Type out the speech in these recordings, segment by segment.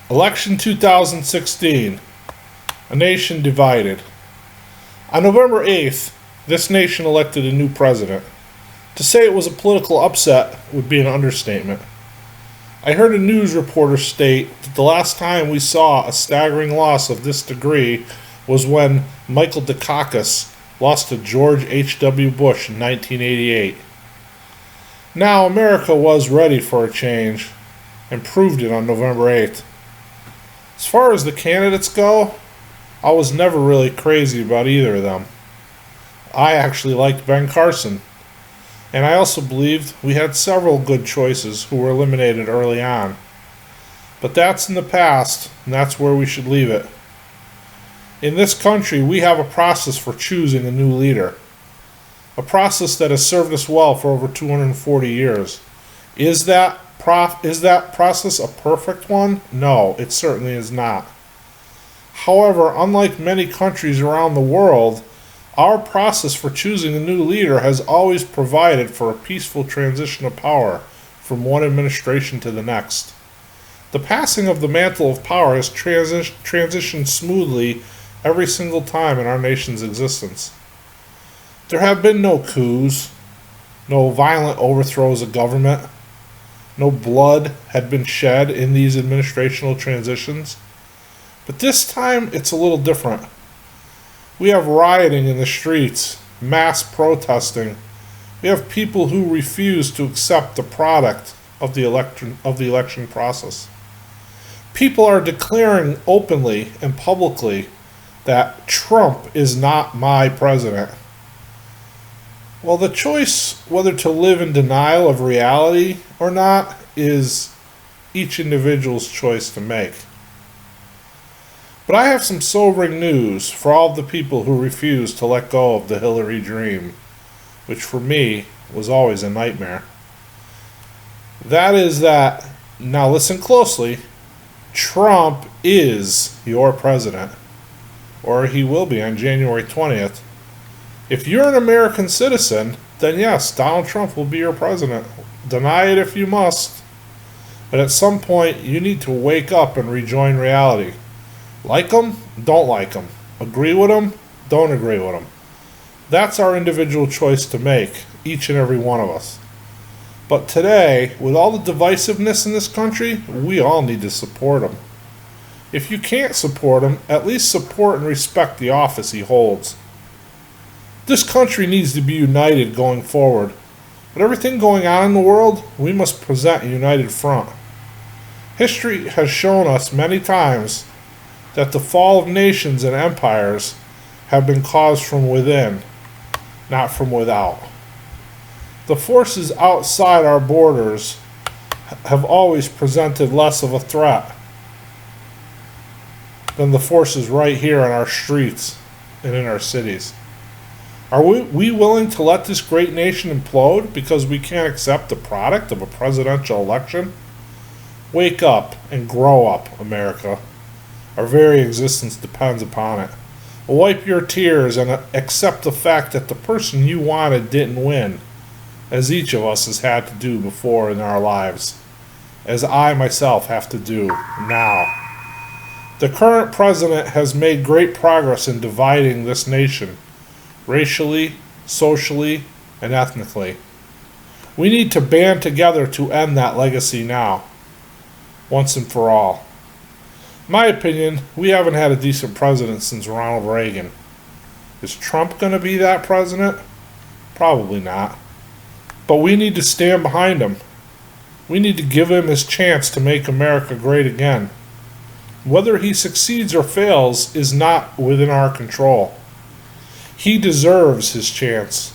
Election 2016. A nation divided. On November 8th, this nation elected a new president. To say it was a political upset would be an understatement. I heard a news reporter state that the last time we saw a staggering loss of this degree was when Michael Dukakis lost to George H.W. Bush in 1988. Now, America was ready for a change and proved it on November 8th. As far as the candidates go, I was never really crazy about either of them. I actually liked Ben Carson, and I also believed we had several good choices who were eliminated early on. But that's in the past, and that's where we should leave it. In this country, we have a process for choosing a new leader, a process that has served us well for over 240 years. Is that process a perfect one? No, it certainly is not. However, unlike many countries around the world, our process for choosing a new leader has always provided for a peaceful transition of power from one administration to the next. The passing of the mantle of power has transitioned smoothly every single time in our nation's existence. There have been no coups, no violent overthrows of government, no blood had been shed in these administrational transitions. But this time, it's a little different. We have rioting in the streets, mass protesting. We have people who refuse to accept the product of the election process. People are declaring openly and publicly that Trump is not my president. Well, the choice whether to live in denial of reality or not is each individual's choice to make. But I have some sobering news for all of the people who refuse to let go of the Hillary dream, which for me was always a nightmare. That is that, now listen closely, Trump is your president, or he will be on January 20th. If you're an American citizen, then yes, Donald Trump will be your president. Deny it if you must. But at some point, you need to wake up and rejoin reality. Like him, don't like him. Agree with him, don't agree with him. That's our individual choice to make, each and every one of us. But today, with all the divisiveness in this country, we all need to support him. If you can't support him, at least support and respect the office he holds. This country needs to be united going forward. With everything going on in the world, we must present a united front. History has shown us many times that the fall of nations and empires have been caused from within, not from without. The forces outside our borders have always presented less of a threat than the forces right here in our streets and in our cities. Are we willing to let this great nation implode because we can't accept the product of a presidential election? Wake up and grow up, America. Our very existence depends upon it. Wipe your tears and accept the fact that the person you wanted didn't win, as each of us has had to do before in our lives, as I myself have to do now. The current president has made great progress in dividing this nation, racially, socially, and ethnically. We need to band together to end that legacy now, once and for all. In my opinion, we haven't had a decent president since Ronald Reagan. Is Trump going to be that president? Probably not. But we need to stand behind him. We need to give him his chance to make America great again. Whether he succeeds or fails is not within our control. He deserves his chance.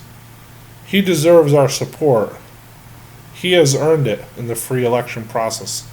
He deserves our support. He has earned it in the free election process.